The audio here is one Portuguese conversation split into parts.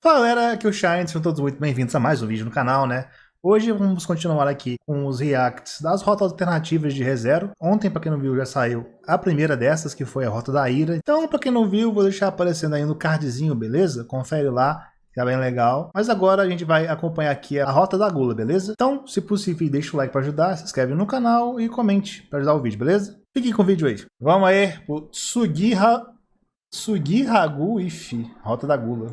Fala galera, aqui é o Shine, sejam todos muito bem-vindos a mais um vídeo no canal, né? Hoje vamos continuar aqui com os reacts das rotas alternativas de ReZero. Ontem, para quem não viu, já saiu a primeira dessas, que foi a Rota da Ira. Então, para quem não viu, vou deixar aparecendo aí no cardzinho, beleza? Confere lá, que é bem legal. Mas agora a gente vai acompanhar aqui a Rota da Gula, beleza? Então, se possível, deixa o like para ajudar, se inscreve no canal e comente para ajudar o vídeo, beleza? Fique com o vídeo aí. Vamos aí pro Sugihagu Ifi, Rota da Gula.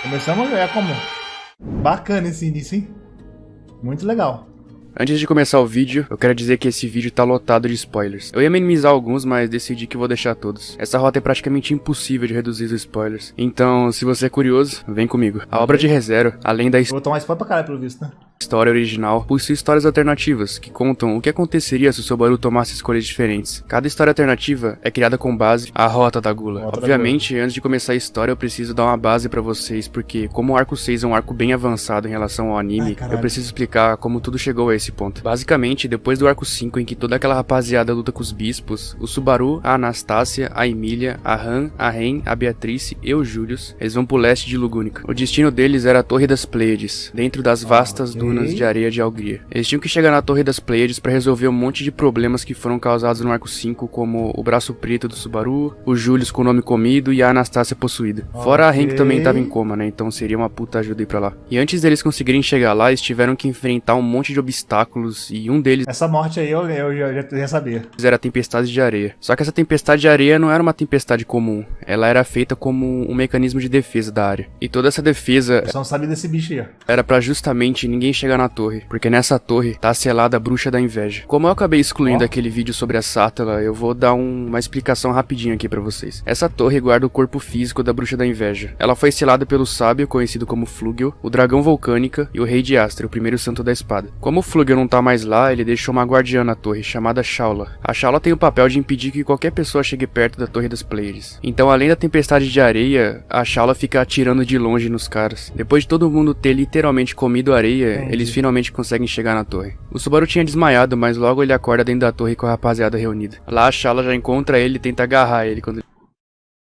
Começamos a ver como. Bacana esse início, hein? Muito legal. Antes de começar o vídeo, eu quero dizer que esse vídeo tá lotado de spoilers. Eu ia minimizar alguns, mas decidi que vou deixar todos. Essa rota é praticamente impossível de reduzir os spoilers. Então, se você é curioso, vem comigo. A obra de ReZero, além da Vou tomar spoiler pra caralho pelo visto, né? história original, possui histórias alternativas, que contam o que aconteceria se o Subaru tomasse escolhas diferentes. Cada história alternativa é criada com base a Rota da Gula. Obviamente, antes de começar a história, eu preciso dar uma base pra vocês, porque como o arco 6 é um arco bem avançado em relação ao anime, eu preciso explicar como tudo chegou a esse ponto. Basicamente, depois do arco 5, em que toda aquela rapaziada luta com os bispos, o Subaru, a Anastácia, a Emília, a Han, a Ren, a Beatrice e o Julius, eles vão pro leste de Lugúnica. O destino deles era a Torre das Pleiades, dentro das vastas dunas de areia de Algria. Eles tinham que chegar na Torre das Pleiades para resolver um monte de problemas que foram causados no arco 5, como o braço preto do Subaru, o Julius com o nome comido e a Anastácia possuída. Fora a Ren, que também tava em coma, né? Então seria uma puta ajuda ir pra lá. E antes deles conseguirem chegar lá, eles tiveram que enfrentar um monte de obstáculos e um deles... Essa morte aí eu já sabia. Era a tempestade de areia. Só que essa tempestade de areia não era uma tempestade comum. Ela era feita como um mecanismo de defesa da área. E toda essa defesa... Eu só não sabia desse bicho aí, ó. Era pra justamente ninguém chegar na torre, porque nessa torre tá selada a Bruxa da Inveja. Como eu acabei excluindo aquele vídeo sobre a Sátala, eu vou dar uma explicação rapidinho aqui pra vocês. Essa torre guarda o corpo físico da Bruxa da Inveja. Ela foi selada pelo sábio, conhecido como Flugel, o dragão Volcânica e o rei de Astra, o primeiro santo da espada. Como o Flugel não tá mais lá, ele deixou uma guardiã na torre, chamada Shaula. A Shaula tem o papel de impedir que qualquer pessoa chegue perto da Torre das Pleiades. Então, além da tempestade de areia, a Shaula fica atirando de longe nos caras. Depois de todo mundo ter literalmente comido areia, eles finalmente conseguem chegar na torre. O Subaru tinha desmaiado, mas logo ele acorda dentro da torre com a rapaziada reunida. Lá a Shaula já encontra ele e tenta agarrar ele quando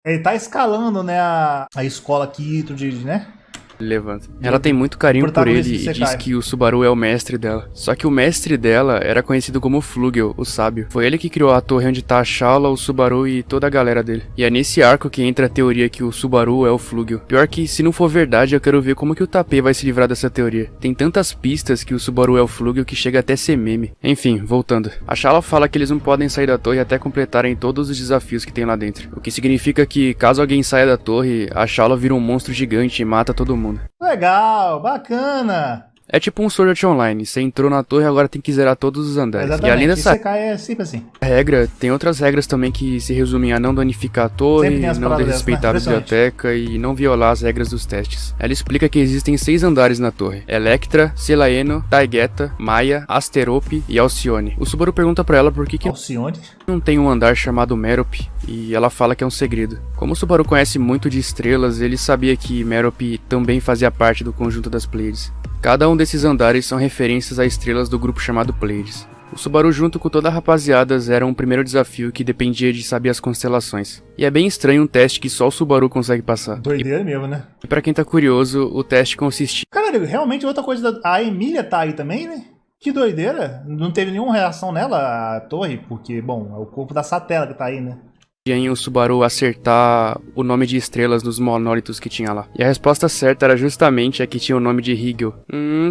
ele tá escalando, né, a escola aqui, né? levanta. Ela tem muito carinho por ele e diz que o Subaru é o mestre dela. Só que o mestre dela era conhecido como Flugel, o sábio. Foi ele que criou a torre onde tá a Shaula, o Subaru e toda a galera dele. E é nesse arco que entra a teoria que o Subaru é o Flugel. Pior que, se não for verdade, eu quero ver como que o Tapê vai se livrar dessa teoria. Tem tantas pistas que o Subaru é o Flugel que chega até ser meme. Enfim, voltando. A Shaula fala que eles não podem sair da torre até completarem todos os desafios que tem lá dentro. O que significa que, caso alguém saia da torre, a Shaula vira um monstro gigante e mata todo mundo. Legal, bacana. É tipo um Sword Art Online, você entrou na torre e agora tem que zerar todos os andares. Exatamente. E além dessa é sempre assim. regra, tem outras regras também que se resumem a não danificar a torre, não desrespeitar a biblioteca e não violar as regras dos testes. Ela explica que existem 6 andares na torre: Electra, Selaeno, Taigeta, Maia, Asterope e Alcione. O Subaru pergunta pra ela por que Alcione? Não tem um andar chamado Merope, e ela fala que é um segredo. Como o Subaru conhece muito de estrelas, ele sabia que Merope também fazia parte do conjunto das Pleiades. Cada um desses andares são referências a estrelas do grupo chamado Pleiades. O Subaru junto com toda a rapaziada era um primeiro desafio que dependia de saber as constelações. E é bem estranho um teste que só o Subaru consegue passar. Doideira mesmo, né? E pra quem tá curioso, o teste consistia... Caralho, realmente outra coisa, a Emília tá aí também, né? Que doideira. Não teve nenhuma reação nela, a torre, porque, bom, é o corpo da Satela que tá aí, né? em o Subaru acertar o nome de estrelas dos monólitos que tinha lá. E a resposta certa era justamente a que tinha o nome de Rigel.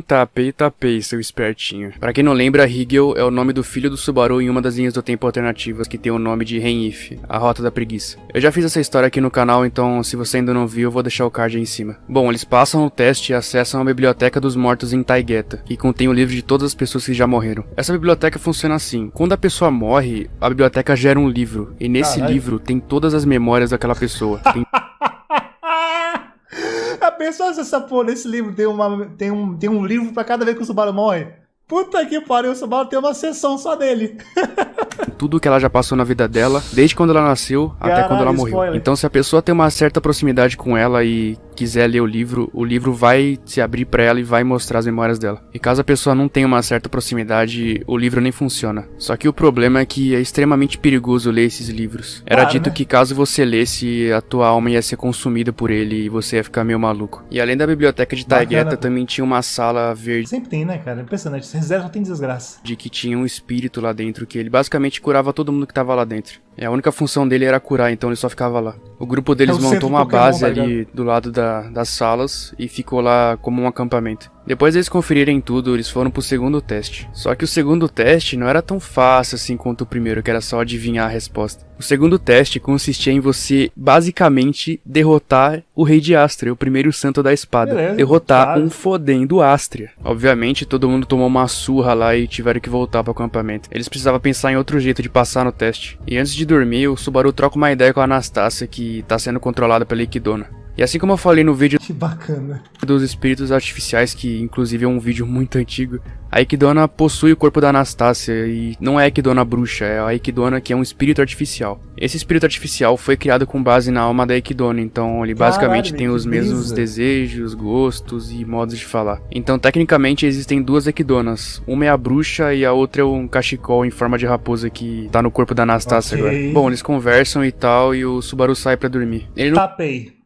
Tapei, seu espertinho. Pra quem não lembra, Rigel é o nome do filho do Subaru em uma das linhas do tempo alternativas que tem o nome de Renif, a Rota da Preguiça. Eu já fiz essa história aqui no canal, então se você ainda não viu, eu vou deixar o card aí em cima. Bom, eles passam o teste e acessam a Biblioteca dos Mortos em Taigeta, que contém o livro de todas as pessoas que já morreram. Essa biblioteca funciona assim: quando a pessoa morre, a biblioteca gera um livro, e nesse livro tem todas as memórias daquela pessoa. A pessoa, se essa porra desse livro tem um livro pra cada vez que o Subaru morre. Puta que pariu, o Subaru tem uma sessão só dele. Tudo que ela já passou na vida dela, desde quando ela nasceu até quando ela morreu. Spoiler. Então se a pessoa tem uma certa proximidade com ela e quiser ler o livro vai se abrir pra ela e vai mostrar as memórias dela. E caso a pessoa não tenha uma certa proximidade, o livro nem funciona. Só que o problema é que é extremamente perigoso ler esses livros. Era dito que caso você lesse, a tua alma ia ser consumida por ele e você ia ficar meio maluco. E além da biblioteca de Taigueta, também tinha uma sala verde. Sempre tem, né, cara? Impressionante. ReZero só tem desgraça. De que tinha um espírito lá dentro, que ele basicamente curava todo mundo que tava lá dentro. A única função dele era curar, então ele só ficava lá. O grupo deles montou uma base ali do lado das salas e ficou lá como um acampamento. Depois deles conferirem tudo, eles foram pro segundo teste. Só que o segundo teste não era tão fácil assim quanto o primeiro, que era só adivinhar a resposta. O segundo teste consistia em você, basicamente, derrotar o Rei de Astria, o primeiro santo da espada. Beleza, derrotar um fodendo Astria. Obviamente, todo mundo tomou uma surra lá e tiveram que voltar pro acampamento. Eles precisavam pensar em outro jeito de passar no teste. E antes de dormir, o Subaru troca uma ideia com a Anastácia, que tá sendo controlada pela Equidona. E assim como eu falei no vídeo que bacana. Dos espíritos artificiais, que inclusive é um vídeo muito antigo, a Equidona possui o corpo da Anastácia e não é a Equidona bruxa, é a Equidona que é um espírito artificial. Esse espírito artificial foi criado com base na alma da Equidona, então ele basicamente tem os mesmos desejos, gostos e modos de falar. Então tecnicamente existem duas Equidonas, uma é a bruxa e a outra é um cachecol em forma de raposa que tá no corpo da Anastácia agora. Bom, eles conversam e tal e o Subaru sai pra dormir. Ele não... Tapei.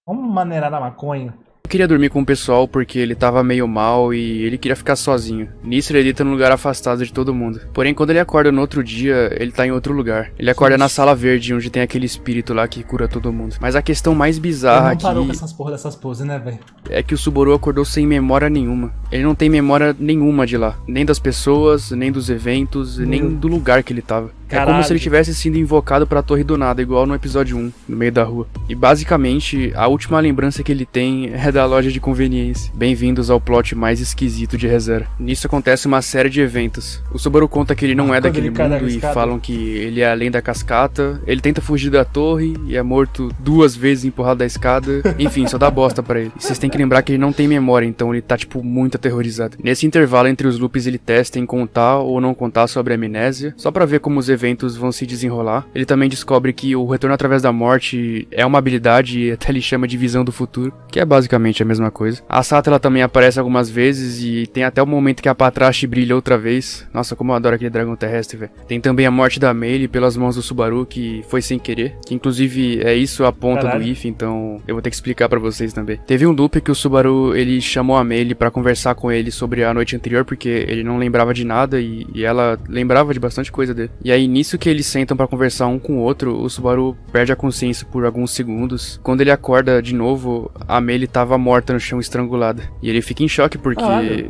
Vamos maneirar na maconha. Eu queria dormir com o pessoal porque ele tava meio mal e ele queria ficar sozinho. Nisso ele deita num lugar afastado de todo mundo. Porém, quando ele acorda no outro dia, ele tá em outro lugar. Ele acorda na sala verde, onde tem aquele espírito lá que cura todo mundo. Mas a questão mais bizarra aqui... Ele não parou com essas porra dessas poses, né, velho? É que o Subaru acordou sem memória nenhuma. Ele não tem memória nenhuma de lá. Nem das pessoas, nem dos eventos, nem do lugar que ele tava. Caralho. É como se ele tivesse sido invocado pra Torre do Nada, igual no episódio 1, no meio da rua. E basicamente, a última lembrança que ele tem é da loja de conveniência. Bem-vindos ao plot mais esquisito de ReZero. Nisso acontece uma série de eventos. O Subaru conta que ele não é daquele mundo e falam que ele é além da cascata. Ele tenta fugir da torre e é morto 2 vezes empurrado da escada. Enfim, só dá bosta pra ele. E vocês têm que lembrar que ele não tem memória, então ele tá, tipo, muito aterrorizado. Nesse intervalo entre os loops, ele testa em contar ou não contar sobre a amnésia, só pra ver como os eventos vão se desenrolar. Ele também descobre que o retorno através da morte é uma habilidade e até ele chama de visão do futuro, que é basicamente a mesma coisa. A Sata, ela também aparece algumas vezes e tem até o momento que a Patrache brilha outra vez. Nossa, como eu adoro aquele dragão terrestre, velho. Tem também a morte da Meili pelas mãos do Subaru, que foi sem querer, que inclusive é isso a ponta do if, então eu vou ter que explicar pra vocês também. Teve um loop que o Subaru, ele chamou a Meili pra conversar com ele sobre a noite anterior, porque ele não lembrava de nada e ela lembrava de bastante coisa dele. E aí nisso que eles sentam pra conversar um com o outro, o Subaru perde a consciência por alguns segundos. Quando ele acorda de novo, a Meili tava morta no chão, estrangulada. E ele fica em choque porque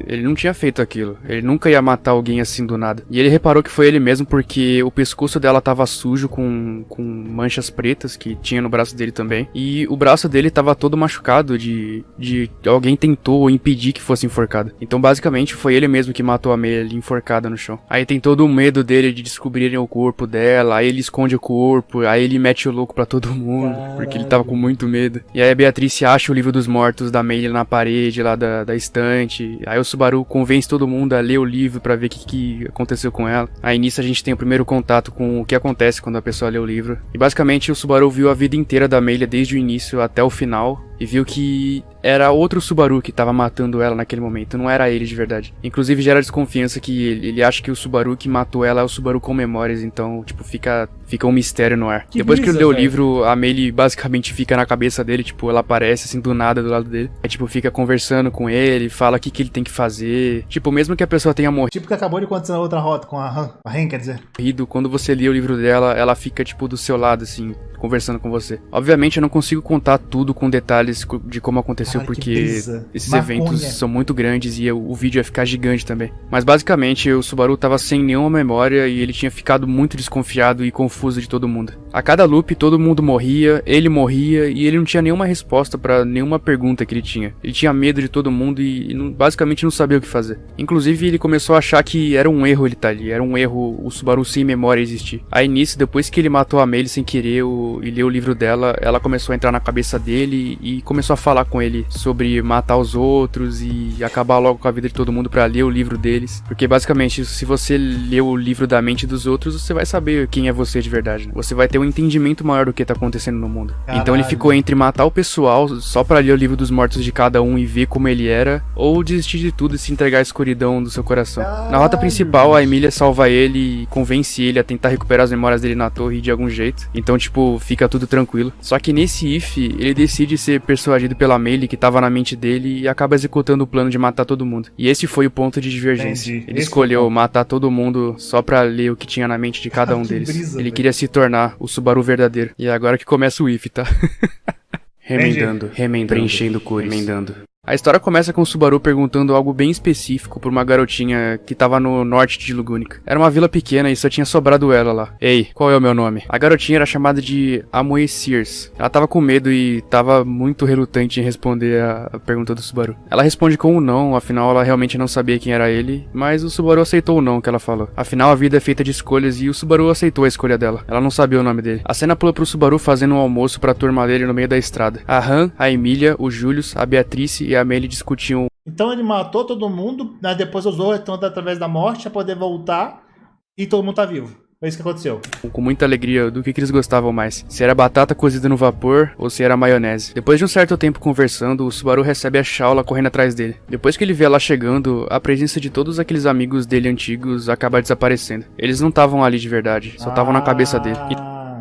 ele não tinha feito aquilo. Ele nunca ia matar alguém assim do nada. E ele reparou que foi ele mesmo porque o pescoço dela tava sujo com manchas pretas que tinha no braço dele também. E o braço dele tava todo machucado de alguém tentou impedir que fosse enforcado. Então basicamente foi ele mesmo que matou a Meili enforcada no chão. Aí tem todo o medo dele de descobrirem o corpo dela, aí ele esconde o corpo, aí ele mete o louco pra todo mundo, porque ele tava com muito medo. E aí a Beatrice acha o livro dos mortos da Meili na parede lá da estante. Aí o Subaru convence todo mundo a ler o livro pra ver o que aconteceu com ela. Aí nisso a gente tem o primeiro contato com o que acontece quando a pessoa lê o livro. E basicamente o Subaru viu a vida inteira da Meili desde o início até o final e viu que era outro Subaru que tava matando ela naquele momento, não era ele de verdade. Inclusive gera desconfiança que ele acha que o Subaru que matou ela é o Subaru com memórias, então, tipo, fica um mistério no ar. Depois que ele lê o livro, a Meili basicamente fica na cabeça dele, tipo, ela aparece assim do nada do lado dele. Aí, tipo, fica conversando com ele, fala o que ele tem que fazer. Tipo, mesmo que a pessoa tenha morrido. Tipo que acabou de acontecer na outra rota com a Ren, quer dizer. Quando você lê o livro dela, ela fica, tipo, do seu lado, assim, conversando com você. Obviamente, eu não consigo contar tudo com detalhes de como aconteceu, porque esses eventos são muito grandes e o vídeo ia ficar gigante também. Mas basicamente o Subaru tava sem nenhuma memória e ele tinha ficado muito desconfiado e confuso de todo mundo. A cada loop todo mundo morria, ele morria e ele não tinha nenhuma resposta pra nenhuma pergunta que ele tinha. Ele tinha medo de todo mundo e basicamente não sabia o que fazer. Inclusive ele começou a achar que era um erro ele tá ali, era um erro o Subaru sem memória existir. Aí nisso, depois que ele matou a Meili sem querer e leu o livro dela, ela começou a entrar na cabeça dele e começou a falar com ele dele sobre matar os outros e acabar logo com a vida de todo mundo pra ler o livro deles. Porque basicamente, se você ler o livro da mente dos outros, você vai saber quem é você de verdade, né? Você vai ter um entendimento maior do que tá acontecendo no mundo. Caralho. Então ele ficou entre matar o pessoal só pra ler o livro dos mortos de cada um e ver como ele era, ou desistir de tudo e se entregar à escuridão do seu coração. Na rota principal, a Emília salva ele e convence ele a tentar recuperar as memórias dele na torre de algum jeito. Então, tipo, fica tudo tranquilo. Só que nesse if, ele decide ser persuadido pela Meili, que tava na mente dele, e acaba executando o plano de matar todo mundo. E esse foi o ponto de divergência. Entendi. Ele escolheu matar todo mundo só pra ler o que tinha na mente de cada um deles. Brisa, ele véio. queria se tornar o Subaru verdadeiro. E é agora que começa o if, tá? remendando, preenchendo cores, remendando. A história começa com o Subaru perguntando algo bem específico pra uma garotinha que tava no norte de Lugunica. Era uma vila pequena e só tinha sobrado ela lá. Ei, qual é o meu nome? A garotinha era chamada de Amoe Sears. Ela tava com medo e tava muito relutante em responder a pergunta do Subaru. Ela responde com um não, afinal ela realmente não sabia quem era ele, mas o Subaru aceitou o não que ela falou. Afinal a vida é feita de escolhas e o Subaru aceitou a escolha dela. Ela não sabia o nome dele. A cena pula pro Subaru fazendo um almoço pra turma dele no meio da estrada. A Han, a Emília, o Julius, a Beatrice e a Meili discutiam. Então ele matou todo mundo, né? Depois usou o retorno através da morte pra poder voltar e todo mundo tá vivo. Foi isso que aconteceu. Com muita alegria do que eles gostavam mais. Se era batata cozida no vapor ou se era maionese. Depois de um certo tempo conversando, o Subaru recebe a Shaula correndo atrás dele. Depois que ele vê ela chegando, a presença de todos aqueles amigos dele antigos acaba desaparecendo. Eles não estavam ali de verdade, só estavam na cabeça dele.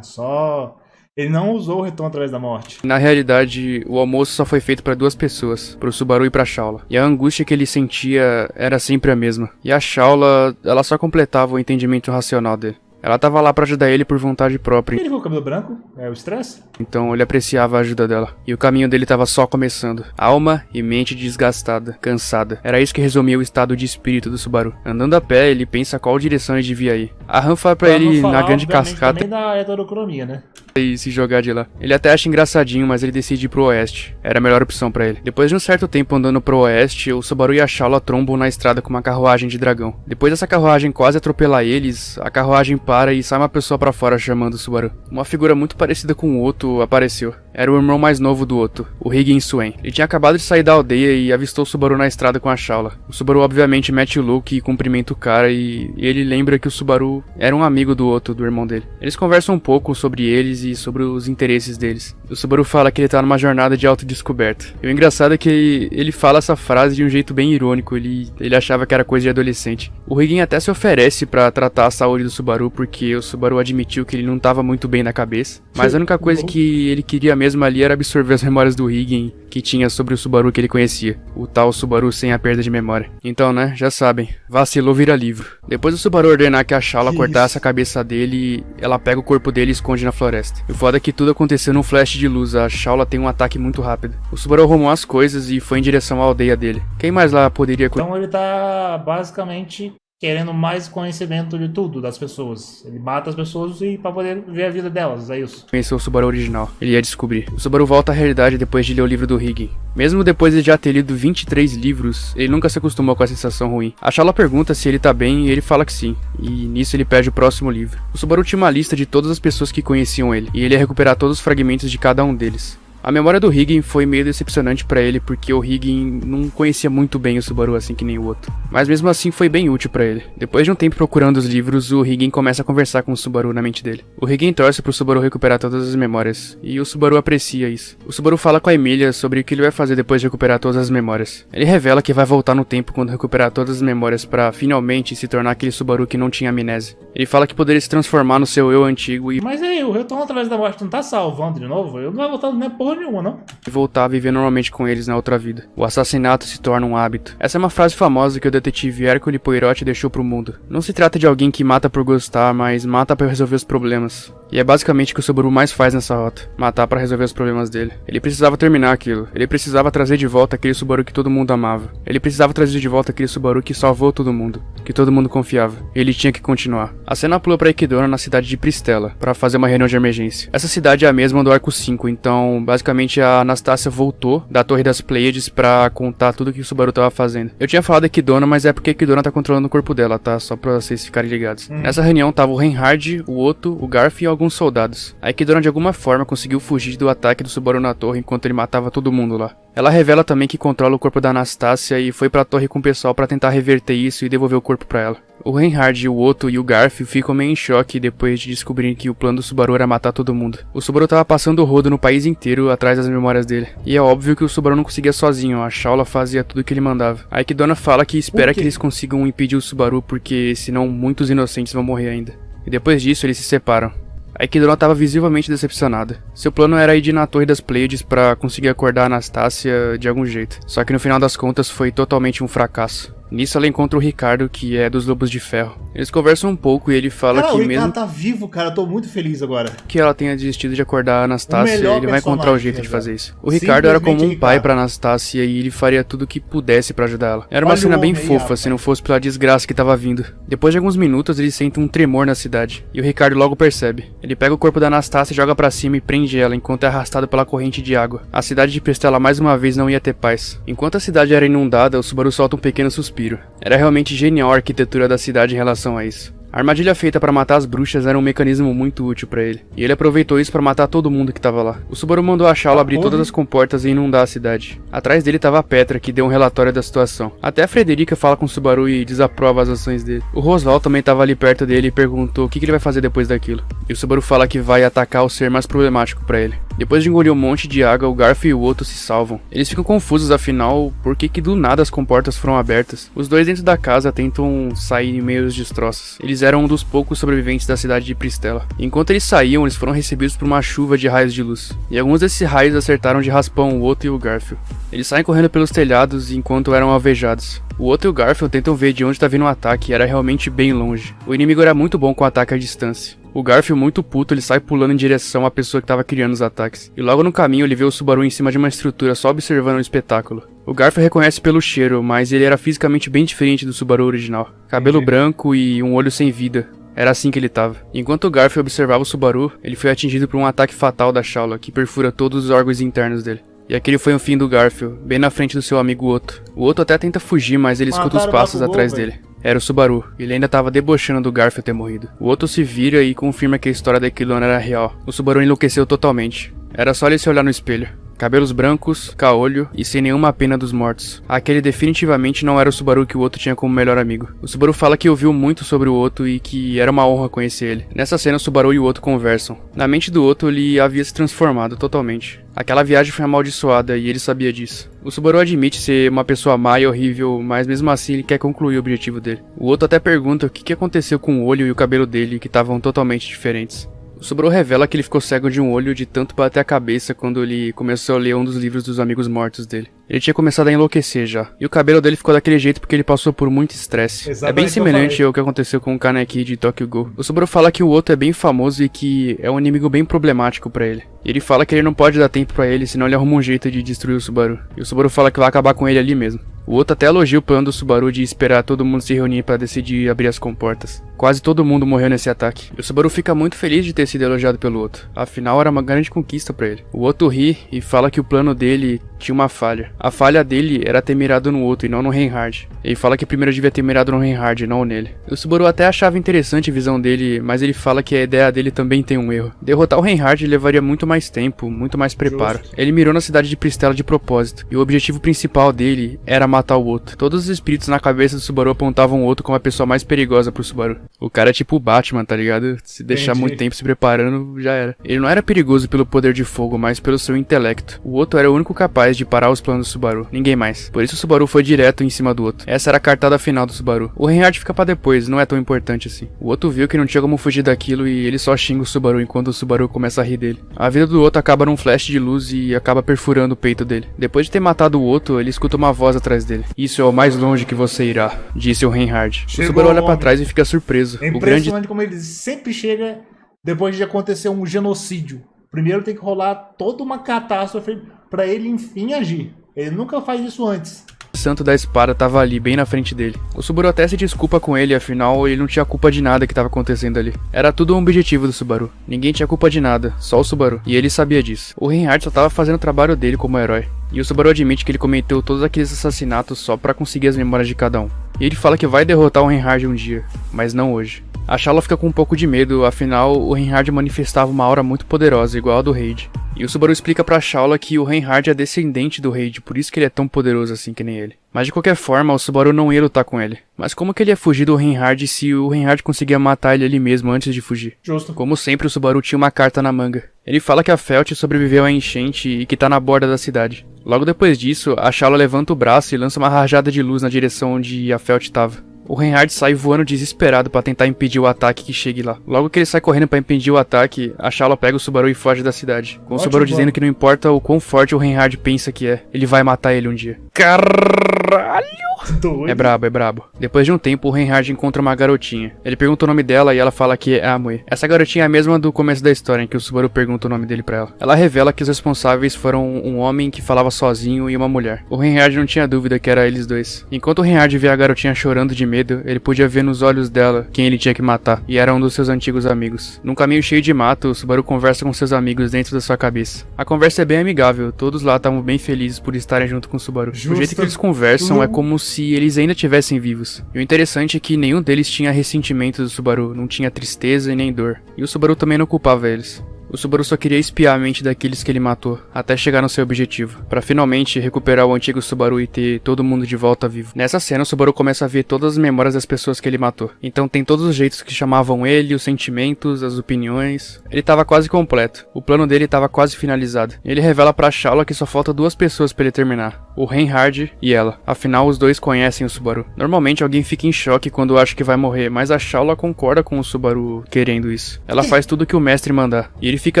Só... Ele não usou o retorno através da morte. Na realidade, o almoço só foi feito para duas pessoas, pro Subaru e pra Shaula. E a angústia que ele sentia era sempre a mesma. E a Shaula, ela só completava o entendimento racional dele. Ela tava lá pra ajudar ele por vontade própria. Ele ficou com o cabelo branco? É o estresse? Então ele apreciava a ajuda dela. E o caminho dele tava só começando. Alma e mente desgastada, cansada. Era isso que resumia o estado de espírito do Subaru. Andando a pé, ele pensa qual direção ele devia ir. A Han fala pra ele na grande cascata também da heterocromia, né? E se jogar de lá. Ele até acha engraçadinho, mas ele decide ir pro oeste. Era a melhor opção pra ele. Depois de um certo tempo andando pro oeste, o Subaru e a Shaula trombam na estrada com uma carruagem de dragão. Depois dessa carruagem quase atropelar eles, a carruagem para e sai uma pessoa pra fora chamando o Subaru. Uma figura muito parecida com o Otto apareceu. Era o irmão mais novo do Otto, o Higgins Swain. Ele tinha acabado de sair da aldeia e avistou o Subaru na estrada com a Shaula. O Subaru obviamente mete o look e cumprimenta o cara e ele lembra que o Subaru era um amigo do Otto, do irmão dele. Eles conversam um pouco sobre eles e sobre os interesses deles. O Subaru fala que ele tá numa jornada de autodescoberta. E o engraçado é que ele fala essa frase de um jeito bem irônico, ele achava que era coisa de adolescente. O Higgins até se oferece pra tratar a saúde do Subaru porque o Subaru admitiu que ele não tava muito bem na cabeça. Mas a única coisa que ele queria mesmo ali era absorver as memórias do Higgins que tinha sobre o Subaru que ele conhecia. O tal Subaru sem a perda de memória. Então, né, já sabem, vacilou vira livro. Depois do Subaru ordenar que a Shaula cortasse a cabeça dele, ela pega o corpo dele e esconde na floresta. O foda é que tudo aconteceu num flash de luz, a Shaula tem um ataque muito rápido. O Subaru arrumou as coisas e foi em direção à aldeia dele. Quem mais lá poderia... Então ele tá basicamente querendo mais conhecimento de tudo das pessoas. Ele mata as pessoas e pra poder ver a vida delas, é isso. Conheceu o Subaru original. Ele ia descobrir. O Subaru volta à realidade depois de ler o livro do Higgins. Mesmo depois de já ter lido 23 livros, ele nunca se acostumou com a sensação ruim. A Shaula pergunta se ele tá bem e ele fala que sim. E nisso ele pede o próximo livro. O Subaru tinha uma lista de todas as pessoas que conheciam ele, e ele ia recuperar todos os fragmentos de cada um deles. A memória do Higgins foi meio decepcionante pra ele porque o Higgins não conhecia muito bem o Subaru assim que nem o outro. Mas mesmo assim foi bem útil pra ele. Depois de um tempo procurando os livros, o Higgins começa a conversar com o Subaru na mente dele. O Higgins torce pro Subaru recuperar todas as memórias, e o Subaru aprecia isso. O Subaru fala com a Emília sobre o que ele vai fazer depois de recuperar todas as memórias. Ele revela que vai voltar no tempo quando recuperar todas as memórias pra finalmente se tornar aquele Subaru que não tinha amnésia. Ele fala que poderia se transformar no seu eu antigo e... Mas aí, o retorno através da morte não tá salvando de novo? Eu não vai voltar nem porra nenhuma, não? E voltar a viver normalmente com eles na outra vida. O assassinato se torna um hábito. Essa é uma frase famosa que o detetive Hercule Poirot deixou pro mundo. Não se trata de alguém que mata por gostar, mas mata pra resolver os problemas. E é basicamente o que o Subaru mais faz nessa rota. Matar pra resolver os problemas dele. Ele precisava terminar aquilo. Ele precisava trazer de volta aquele Subaru que todo mundo amava. Ele precisava trazer de volta aquele Subaru que salvou todo mundo. Que todo mundo confiava. Ele tinha que continuar. A cena pula pra Equidona na cidade de Pristela, pra fazer uma reunião de emergência. Essa cidade é a mesma do Arco 5, então basicamente a Anastácia voltou da Torre das Pleiades pra contar tudo que o Subaru tava fazendo. Eu tinha falado Equidona, mas é porque Equidona tá controlando o corpo dela, tá? Só pra vocês ficarem ligados. Nessa reunião tava o Reinhard, o Otto, o Garf e alguns alguns soldados. A Ikidona de alguma forma conseguiu fugir do ataque do Subaru na torre enquanto ele matava todo mundo lá. Ela revela também que controla o corpo da Anastasia e foi pra torre com o pessoal pra tentar reverter isso e devolver o corpo pra ela. O Reinhard, o Otto e o Garfield ficam meio em choque depois de descobrirem que o plano do Subaru era matar todo mundo. O Subaru tava passando o rodo no país inteiro atrás das memórias dele. E é óbvio que o Subaru não conseguia sozinho, a Shaula fazia tudo o que ele mandava. A Ikidona fala que espera que eles consigam impedir o Subaru porque senão muitos inocentes vão morrer ainda. E depois disso eles se separam. A Ikidona estava visivelmente decepcionada. Seu plano era ir na Torre das Pleiades para conseguir acordar a Anastasia de algum jeito. Só que no final das contas foi totalmente um fracasso. Nisso ela encontra o Ricardo, que é dos Lobos de Ferro. Eles conversam um pouco e ele fala que mesmo... Ela tá vivo, cara, eu tô muito feliz agora. Que ela tenha desistido de acordar a Anastasia, ele vai encontrar o jeito de fazer isso. O Ricardo era como um pai pra Anastasia e ele faria tudo o que pudesse pra ajudar ela. Era uma cena bem fofa, se não fosse pela desgraça que tava vindo. Depois de alguns minutos, eles sentem um tremor na cidade, e o Ricardo logo percebe. Ele pega o corpo da Anastasia, joga pra cima e prende ela enquanto é arrastado pela corrente de água. A cidade de Prestella mais uma vez não ia ter paz. Enquanto a cidade era inundada, o Subaru solta um pequeno suspiro. Era realmente genial a arquitetura da cidade em relação a isso. A armadilha feita para matar as bruxas era um mecanismo muito útil para ele, e ele aproveitou isso para matar todo mundo que tava lá. O Subaru mandou a Shaula abrir todas as comportas e inundar a cidade. Atrás dele tava a Petra, que deu um relatório da situação. Até a Frederica fala com o Subaru e desaprova as ações dele. O Rosval também tava ali perto dele e perguntou o que ele vai fazer depois daquilo. E o Subaru fala que vai atacar o ser mais problemático para ele. Depois de engolir um monte de água, o Garfield e o Otto se salvam. Eles ficam confusos, afinal, por que do nada as comportas foram abertas. Os dois dentro da casa tentam sair em meio aos destroços. Eles eram um dos poucos sobreviventes da cidade de Pristella. Enquanto eles saíam, eles foram recebidos por uma chuva de raios de luz. E alguns desses raios acertaram de raspão o Otto e o Garfield. Eles saem correndo pelos telhados enquanto eram alvejados. O Otto e o Garfield tentam ver de onde tá vindo o ataque e era realmente bem longe. O inimigo era muito bom com ataque à distância. O Garfield, muito puto, ele sai pulando em direção à pessoa que tava criando os ataques. E logo no caminho ele vê o Subaru em cima de uma estrutura só observando o espetáculo. O Garfield reconhece pelo cheiro, mas ele era fisicamente bem diferente do Subaru original. Cabelo branco e um olho sem vida. Era assim que ele tava. Enquanto o Garfield observava o Subaru, ele foi atingido por um ataque fatal da Shaula, que perfura todos os órgãos internos dele. E aquele foi o fim do Garfield, bem na frente do seu amigo Otto. O Otto até tenta fugir, mas ele escuta os passos atrás dele. Era o Subaru, ele ainda estava debochando do Garfield ter morrido. O Otto se vira e confirma que a história da Ikidona era real. O Subaru enlouqueceu totalmente. Era só ele se olhar no espelho. Cabelos brancos, caolho e sem nenhuma pena dos mortos. Aquele definitivamente não era o Subaru que o Otto tinha como melhor amigo. O Subaru fala que ouviu muito sobre o Otto e que era uma honra conhecer ele. Nessa cena, o Subaru e o Otto conversam. Na mente do Otto, ele havia se transformado totalmente. Aquela viagem foi amaldiçoada e ele sabia disso. O Subaru admite ser uma pessoa má e horrível, mas mesmo assim ele quer concluir o objetivo dele. O Otto até pergunta o que aconteceu com o olho e o cabelo dele, que estavam totalmente diferentes. O Subaru revela que ele ficou cego de um olho de tanto bater a cabeça quando ele começou a ler um dos livros dos amigos mortos dele. Ele tinha começado a enlouquecer já. E o cabelo dele ficou daquele jeito porque ele passou por muito estresse. É bem semelhante ao que aconteceu com o Kaneki de Tokyo Ghoul. O Subaru fala que o Otto é bem famoso e que é um inimigo bem problemático pra ele. E ele fala que ele não pode dar tempo pra ele, senão ele arruma um jeito de destruir o Subaru. E o Subaru fala que vai acabar com ele ali mesmo. O Otto até elogia o plano do Subaru de esperar todo mundo se reunir para decidir abrir as comportas. Quase todo mundo morreu nesse ataque. E o Subaru fica muito feliz de ter sido elogiado pelo Otto. Afinal, era uma grande conquista para ele. O Otto ri e fala que o plano dele tinha uma falha. A falha dele era ter mirado no Otto e não no Reinhard. Ele fala que primeiro devia ter mirado no Reinhard e não nele. O Subaru até achava interessante a visão dele, mas ele fala que a ideia dele também tem um erro. Derrotar o Reinhard levaria muito mais tempo, muito mais preparo. Ele mirou na cidade de Pristella de propósito. E o objetivo principal dele era matar o Otto. Todos os espíritos na cabeça do Subaru apontavam o Otto como a pessoa mais perigosa pro Subaru. O cara é tipo o Batman, tá ligado? Se deixar muito tempo se preparando, já era. Ele não era perigoso pelo poder de fogo, mas pelo seu intelecto. O Otto era o único capaz de parar os planos do Subaru, ninguém mais. Por isso o Subaru foi direto em cima do Otto. Essa era a cartada final do Subaru. O Reinhard fica pra depois, não é tão importante assim. O Otto viu que não tinha como fugir daquilo e ele só xinga o Subaru enquanto o Subaru começa a rir dele. A vida do Otto acaba num flash de luz e acaba perfurando o peito dele. Depois de ter matado o Otto, ele escuta uma voz atrás dele. Isso é o mais longe que você irá, disse o Reinhard. O Subaru olha pra trás e fica surpreso. É impressionante como ele sempre chega depois de acontecer um genocídio. Primeiro tem que rolar toda uma catástrofe pra ele enfim agir. Ele nunca faz isso antes. O santo da espada tava ali, bem na frente dele. O Subaru até se desculpa com ele, afinal ele não tinha culpa de nada que estava acontecendo ali. Era tudo um objetivo do Subaru. Ninguém tinha culpa de nada, só o Subaru. E ele sabia disso. O Reinhard só tava fazendo o trabalho dele como herói. E o Subaru admite que ele cometeu todos aqueles assassinatos só pra conseguir as memórias de cada um. E ele fala que vai derrotar o Reinhard um dia, mas não hoje. A Shala fica com um pouco de medo, afinal o Reinhard manifestava uma aura muito poderosa, igual a do Raid. E o Subaru explica pra Shala que o Reinhard é descendente do Raid, por isso que ele é tão poderoso assim que nem ele. Mas de qualquer forma, o Subaru não ia lutar com ele. Mas como que ele ia fugir do Reinhard se o Reinhard conseguia matar ele ali mesmo antes de fugir? Justo. Como sempre, o Subaru tinha uma carta na manga. Ele fala que a Felt sobreviveu à enchente e que tá na borda da cidade. Logo depois disso, a Shala levanta o braço e lança uma rajada de luz na direção onde a Felt tava. O Reinhard sai voando desesperado pra tentar impedir o ataque que chegue lá. Logo que ele sai correndo pra impedir o ataque, a Shala pega o Subaru e foge da cidade. Com o Subaru dizendo que não importa o quão forte o Reinhard pensa que é, ele vai matar ele um dia. Caralho! Doido. É brabo, é brabo. Depois de um tempo, o Reinhard encontra uma garotinha. Ele pergunta o nome dela e ela fala que é a Moe. Essa garotinha é a mesma do começo da história, em que o Subaru pergunta o nome dele pra ela. Ela revela que os responsáveis foram um homem que falava sozinho e uma mulher. O Reinhard não tinha dúvida que era eles dois. Enquanto o Reinhard vê a garotinha chorando de medo, ele podia ver nos olhos dela quem ele tinha que matar, e era um dos seus antigos amigos. Num caminho cheio de mato, o Subaru conversa com seus amigos dentro da sua cabeça. A conversa é bem amigável, todos lá estavam bem felizes por estarem junto com o Subaru. O jeito que eles conversam é como se eles ainda estivessem vivos. E o interessante é que nenhum deles tinha ressentimento do Subaru, não tinha tristeza e nem dor. E o Subaru também não culpava eles. O Subaru só queria espiar a mente daqueles que ele matou, até chegar no seu objetivo, pra finalmente recuperar o antigo Subaru e ter todo mundo de volta vivo. Nessa cena, o Subaru começa a ver todas as memórias das pessoas que ele matou. Então tem todos os jeitos que chamavam ele, os sentimentos, as opiniões. Ele tava quase completo. O plano dele tava quase finalizado. Ele revela pra Shala que só falta duas pessoas pra ele terminar. O Reinhard e ela. Afinal, os dois conhecem o Subaru. Normalmente alguém fica em choque quando acha que vai morrer, mas a Shala concorda com o Subaru querendo isso. Ela faz tudo que o mestre mandar. E ele fica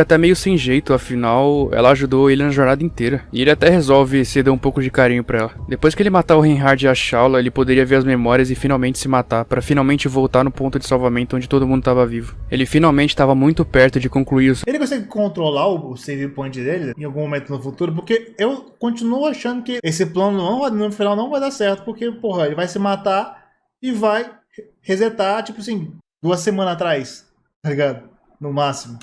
até meio sem jeito, afinal, ela ajudou ele na jornada inteira. E ele até resolve ceder um pouco de carinho pra ela. Depois que ele matar o Reinhard e a Shala, ele poderia ver as memórias e finalmente se matar, pra finalmente voltar no ponto de salvamento onde todo mundo tava vivo. Ele finalmente estava muito perto de concluir o... Ele consegue controlar o save point dele em algum momento no futuro, porque eu continuo achando que esse plano no final não vai dar certo, porque, porra, ele vai se matar e vai resetar, tipo assim, 2 semanas atrás, tá ligado? No máximo.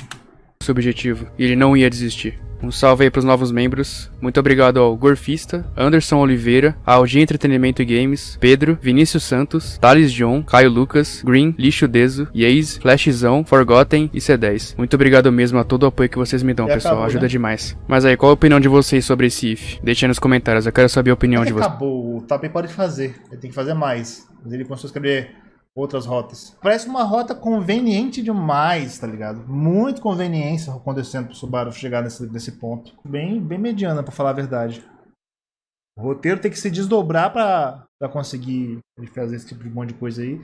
Seu objetivo, e ele não ia desistir. Um salve aí pros novos membros. Muito obrigado ao Gorfista, Anderson Oliveira, ao G Entretenimento e Games, Pedro, Vinícius Santos, Thales John, Caio Lucas, Green, Lixo Deso, Yaze, Flashzão, Forgotten e C10. Muito obrigado mesmo a todo o apoio que vocês me dão, pessoal. Acabou, ajuda né? demais. Mas aí, qual a opinião de vocês sobre esse if? Deixem aí nos comentários, eu quero saber a opinião de vocês. Acabou, o Tapen pode fazer, ele tem que fazer mais. Mas ele conseguiu escrever outras rotas. Parece uma rota conveniente demais, tá ligado? Muito conveniência acontecendo pro Subaru chegar nesse ponto. Bem mediana, pra falar a verdade. O roteiro tem que se desdobrar pra conseguir ele fazer esse tipo de monte de coisa aí.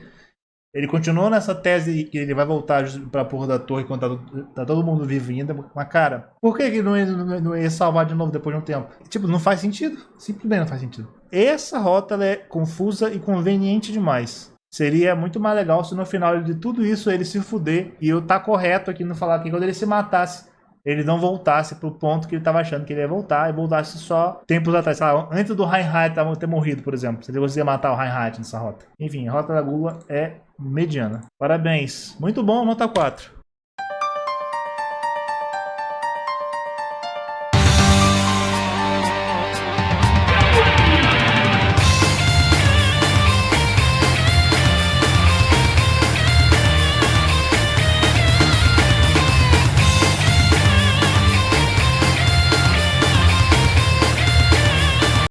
Ele continua nessa tese que ele vai voltar pra porra da torre quando tá todo mundo vivo ainda. Mas, cara, por que ele não ia salvar de novo depois de um tempo? Tipo, não faz sentido. Simplesmente não faz sentido. Essa rota ela é confusa e conveniente demais. Seria muito mais legal se no final de tudo isso ele se fuder e eu tá correto aqui no falar que quando ele se matasse, ele não voltasse pro ponto que ele tava achando que ele ia voltar e voltasse só tempos atrás, sei lá, antes do Reinhardt ter morrido, por exemplo. Se ele conseguia matar o Reinhardt nessa rota. Enfim, a rota da Gula é mediana. Parabéns. Muito bom, nota 4.